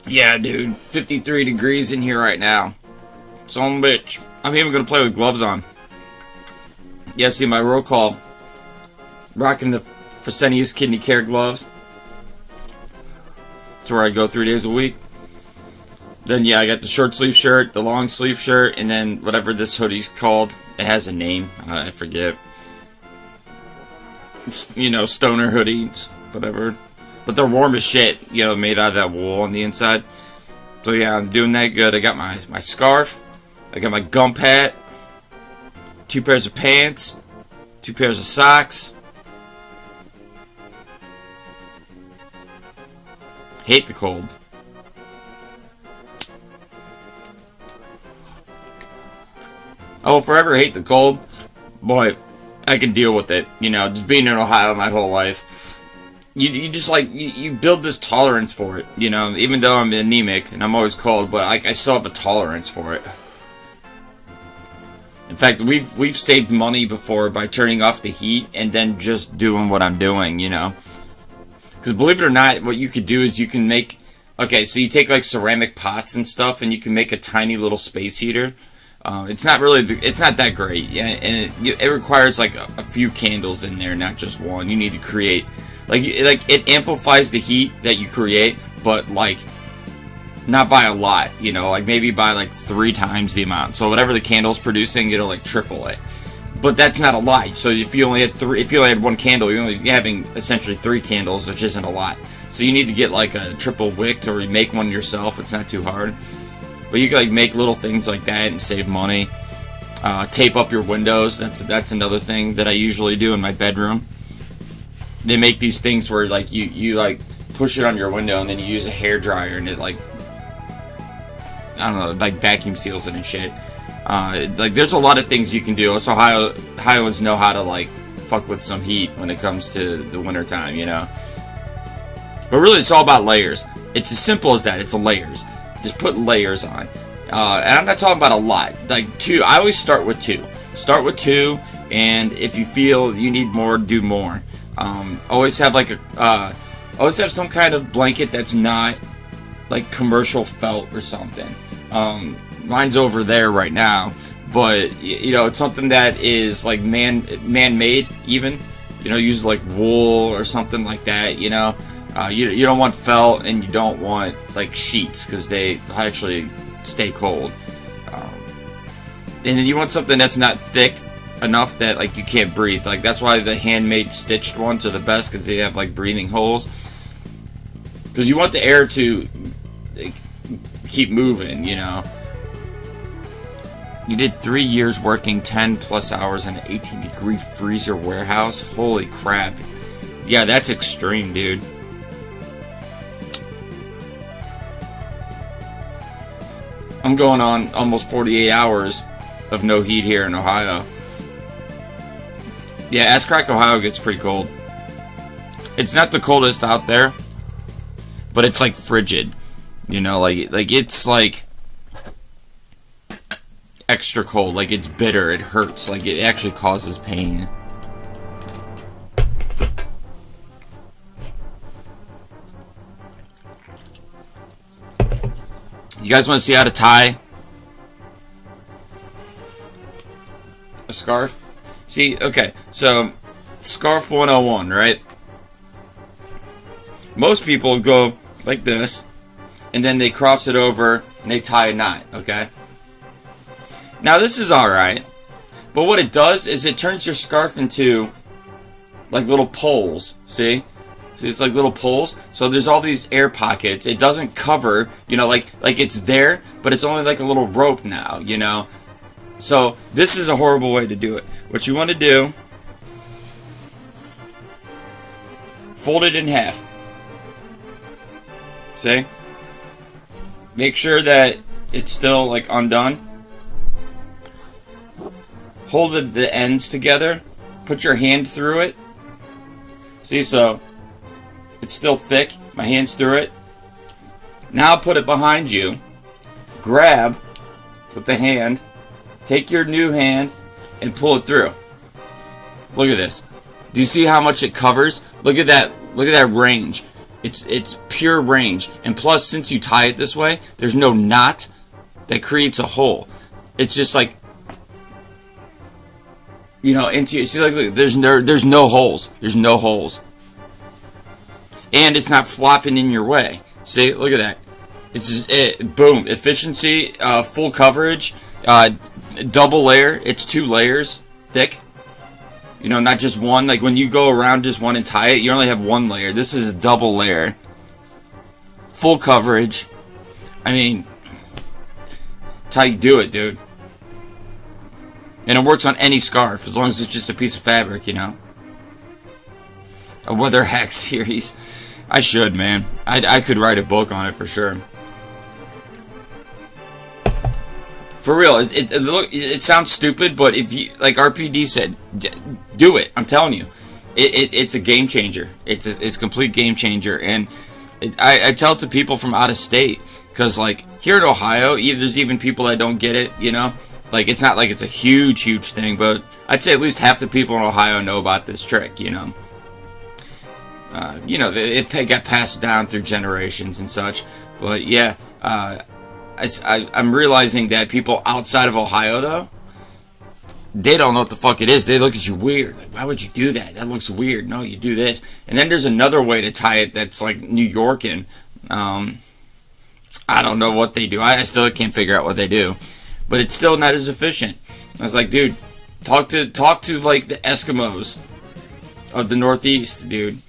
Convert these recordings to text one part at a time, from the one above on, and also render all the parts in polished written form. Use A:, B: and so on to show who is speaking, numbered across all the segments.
A: Yeah, dude. 53 degrees in here right now. Son of a bitch. I'm even gonna play with gloves on. Yeah, see my roll call. Rocking the Fresenius Kidney Care gloves. That's where I go 3 days a week. Then, yeah, I got the short sleeve shirt, the long sleeve shirt, and then whatever this hoodie's called. It has a name. I forget. It's, you know, stoner hoodies, whatever. But they're warm as shit, you know, made out of that wool on the inside. So, yeah, I'm doing that good. I got my scarf. I got my gump hat. 2 pairs of pants. 2 pairs of socks. Hate the cold. I will forever hate the cold, but I can deal with it. You know, just being in Ohio my whole life. You just like, you build this tolerance for it, you know, even though I'm anemic and I'm always cold, but I still have a tolerance for it. In fact, we've saved money before by turning off the heat and then just doing what I'm doing, you know. Because believe it or not, what you could do is you can make, okay, so you take like ceramic pots and stuff and you can make a tiny little space heater. It's not really, it's not that great, yeah, and it requires like a few candles in there, not just one. You need to create, like it amplifies the heat that you create, but like not by a lot, you know, like maybe by like 3 times the amount. So whatever the candle's producing, it'll like triple it. But that's not a lot. So if you only had 1 candle, you're only having essentially 3 candles, which isn't a lot. So you need to get like a triple wick or make one yourself. It's not too hard. But you can like make little things like that and save money. Tape up your windows. That's another thing that I usually do in my bedroom. They make these things where like you like push it on your window and then you use a hair dryer and it like, I don't know, like vacuum seals it and shit. Like there's a lot of things you can do. Us Ohioans know how to like fuck with some heat when it comes to the winter time, you know. But really, it's all about layers. It's as simple as that. It's layers. Just put layers on. And I'm not talking about a lot. Like 2. I always start with 2. Start with 2, and if you feel you need more, do more. Always have like always have some kind of blanket that's not like commercial felt or something. Mine's over there right now, but you know, it's something that is like man-made even. You know, use like wool or something like that. You know, you don't want felt and you don't want like sheets because they actually stay cold. And then you want something that's not thick enough that like you can't breathe. Like that's why the handmade stitched ones are the best, because they have like breathing holes. Because you want the air to keep moving, you know. You did 3 years working 10 plus hours in an 18-degree freezer warehouse? Holy crap. Yeah, that's extreme, dude. I'm going on almost 48 hours of no heat here in Ohio. Yeah, Ass Crack, Ohio gets pretty cold. It's not the coldest out there, but it's like frigid. You know, like it's like extra cold. Like it's bitter. It hurts. Like it actually causes pain. You guys want to see how to tie a scarf? See, okay, so scarf 101, right? Most people go like this, and then they cross it over and they tie a knot, okay? Now this is alright, but what it does is it turns your scarf into like little poles, see? See, it's like little poles. So there's all these air pockets. It doesn't cover, you know, like it's there, but it's only like a little rope now, you know? So this is a horrible way to do it. What you want to do, fold it in half. See? Make sure that it's still like undone. Hold the ends together. Put your hand through it. See, so it's still thick. My hand's through it. Now put it behind you. Grab with the hand. Take your new hand and pull it through. Look at this. Do you see how much it covers? Look at that. Look at that range. It's pure range. And plus, since you tie it this way, there's no knot that creates a hole. It's just like, you know, into, see, like, look, there's no holes. There's no holes. And it's not flopping in your way. See, look at that. It's boom, efficiency, full coverage, double layer. It's 2 layers thick. You know, not just one. Like when you go around just one and tie it, you only have 1 layer. This is a double layer. Full coverage. I mean, that's how you do it, dude. And it works on any scarf, as long as it's just a piece of fabric, you know. A weather hack series. I should, man. I could write a book on it for sure. For real, it sounds stupid, but if you, like RPD said, do it. I'm telling you, it's a game changer. It's a complete game changer, and I tell it to people from out of state, because like here in Ohio, there's even people that don't get it. You know, like it's not like it's a huge thing, but I'd say at least half the people in Ohio know about this trick. You know, it got passed down through generations and such. But yeah. I'm realizing that people outside of Ohio, though, they don't know what the fuck it is. They look at you weird. Like, why would you do that? That looks weird. No, you do this. And then there's another way to tie it that's like New York-in. I don't know what they do. I still can't figure out what they do. But it's still not as efficient. I was like, dude, talk to like the Eskimos of the Northeast, dude.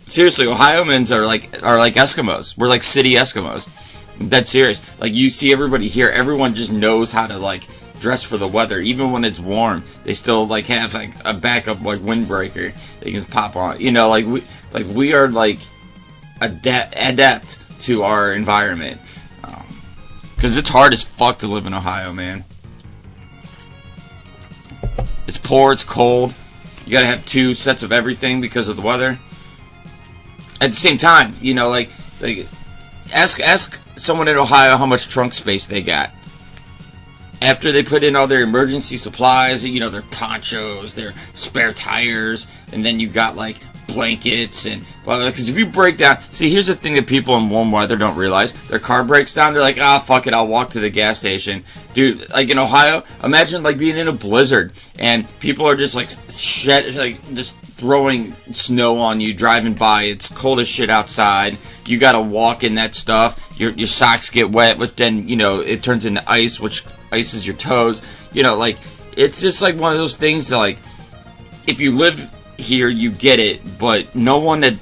A: Seriously, Ohioans are like Eskimos. We're like city Eskimos. That's serious. Like, you see everybody here, everyone just knows how to like dress for the weather. Even when it's warm, they still like have like a backup like windbreaker they can pop on. You know, like we are like adept to our environment. Because it's hard as fuck to live in Ohio, man. It's poor, it's cold. You gotta have 2 sets of everything because of the weather. At the same time, you know, like ask someone in Ohio how much trunk space they got. After they put in all their emergency supplies, you know, their ponchos, their spare tires, and then you got like blankets and, well, because if you break down, see, here's the thing that people in warm weather don't realize. Their car breaks down, they're like, ah, fuck it, I'll walk to the gas station. Dude, like in Ohio, imagine like being in a blizzard and people are just like just throwing snow on you driving by. It's cold as shit outside. You gotta walk in that stuff. Your socks get wet, but then, you know, it turns into ice, which ices your toes. You know, like, it's just like one of those things that, like, if you live here, you get it, but no one that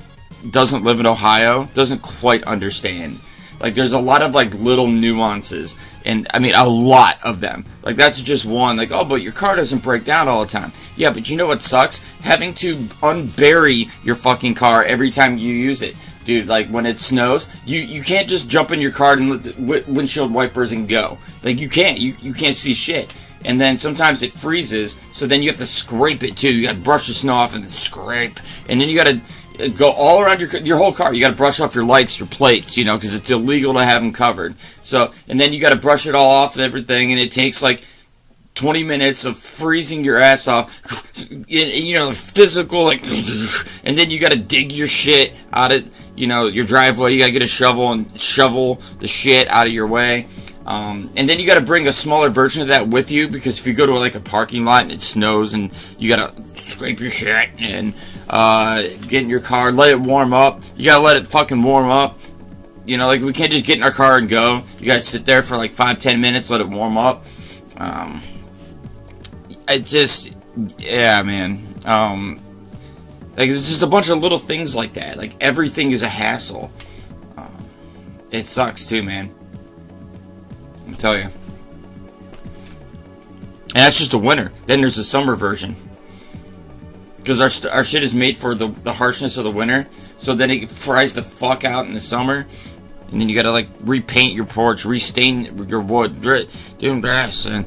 A: doesn't live in Ohio doesn't quite understand. Like, there's a lot of, like, little nuances, and, I mean, a lot of them. Like, that's just one. Like, oh, but your car doesn't break down all the time. Yeah, but you know what sucks? Having to unbury your fucking car every time you use it. Dude, like, when it snows, you can't just jump in your car and let the windshield wipers and go. Like, you can't. You can't see shit. And then sometimes it freezes, so then you have to scrape it, too. You gotta brush the snow off and then scrape. And then you gotta go all around your whole car. You gotta brush off your lights, your plates, you know, because it's illegal to have them covered. So, and then you gotta brush it all off and everything, and it takes, like, 20 minutes of freezing your ass off, you know, physical, like, and then you gotta dig your shit out of, you know, your driveway. You gotta get a shovel and shovel the shit out of your way. And then you gotta bring a smaller version of that with you, because if you go to like a parking lot and it snows and you gotta scrape your shit and get in your car, let it warm up. You gotta let it fucking warm up. You know, like, we can't just get in our car and go. You gotta sit there for like 5-10 minutes, let it warm up. It just, yeah, man. Like, it's just a bunch of little things like that. Like, everything is a hassle. It sucks too, man. I'll tell you. And that's just a winter. Then there's a summer version. Because our shit is made for the harshness of the winter. So then it fries the fuck out in the summer. And then you gotta, like, repaint your porch, restain your wood, doing this, and,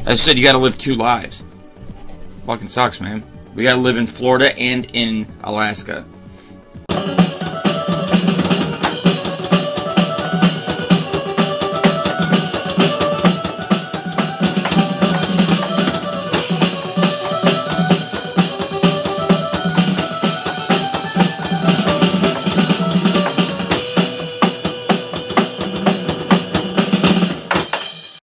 A: as I said, you gotta live 2 lives. Fucking sucks, man. We gotta live in Florida and in Alaska.